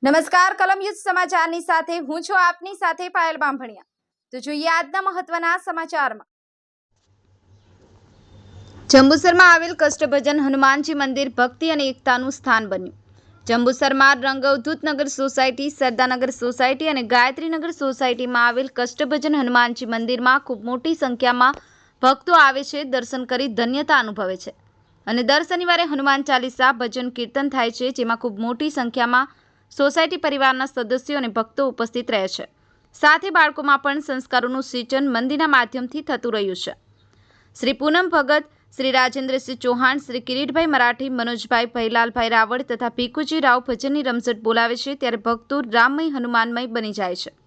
નમસ્કાર કલમ યુદ્ધ સમાચારની સાથે હું છું આપની સાથે પાયલ બાંભણિયા। તો જોઈએ આજના મહત્વના સમાચારમાં। જંબુસરમાં આવેલ કષ્ટભંજન હનુમાનજી મંદિર ભક્તિ અને એકતાનું સ્થાન બન્યું। જંબુસરમાં રંગઅવધૂત નગર સોસાયટી, સરદારનગર સોસાયટી અને ગાયત્રીનગર સોસાયટીમાં આવેલ કષ્ટભંજન હનુમાનજી મંદિરમાં ખૂબ મોટી સંખ્યામાં ભક્તો આવે છે, દર્શન કરી ધન્યતા અનુભવે છે અને દર શનિવારે હનુમાન ચાલીસા ભજન કીર્તન થાય છે, જેમાં ખૂબ મોટી સંખ્યામાં સોસાયટી પરિવારના સદસ્યો અને ભક્તો ઉપસ્થિત રહે છે। સાથે બાળકોમાં પણ સંસ્કારોનું સિંચન મંદિરના માધ્યમથી થતું રહ્યું છે। શ્રી પૂનમ ભગત, શ્રી રાજેન્દ્રસિંહ ચૌહાણ, શ્રી કિરીટભાઈ મરાઠી, મનોજભાઈ ભૈલાલભાઈ રાવળ તથા ભીખુજી રાવ ભજનની રમઝટ બોલાવે છે, ત્યારે ભક્તો રામમય હનુમાનમય બની જાય છે।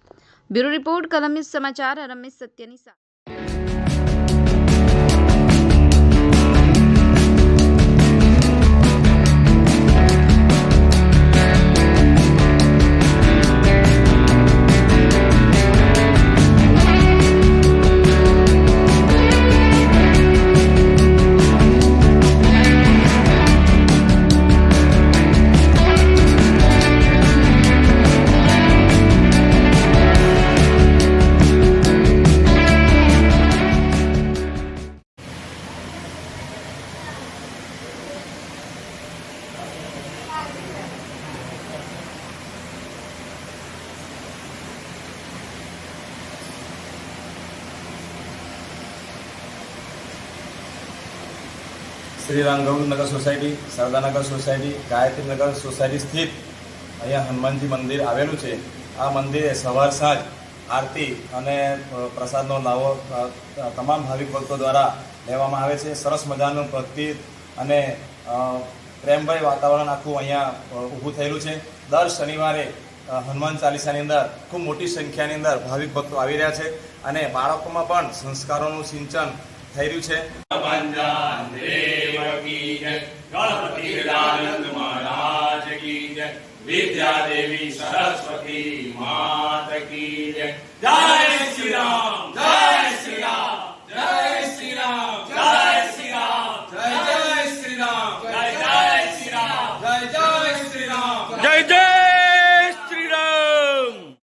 બ્યુરો રિપોર્ટ, કલમ યુદ્ધ સમાચાર, રમેશ સત્યની સાથે। Shri Rangavadhoot Nagar society, Sardarnagar society, Gayatrinagar society स्थित अहींया हनुमानजी मंदिर आवेलुं छे। आ मंदिरे सवार सांज आरती अने प्रसादनो लाવો तमाम भाविक भक्तो द्वारा लेवामां आवे छे। सरस मजानुं भक्ति अने प्रेमभय वातावरण आखुं अहींया ऊभुं थयेलुं छे। दर शनिवारे हनुमान चालीसानी अंदर खूब मोटी संख्यानी अंदर भाविक भक्तो आवी रह्या छे अने बाळकोमां पण संस्कारोनुं सिंचन થઈ રહ્યું છે। गणपति दानंद महाराज की जय, विद्या देवी सरस्वती माता की जय। जय श्री राम।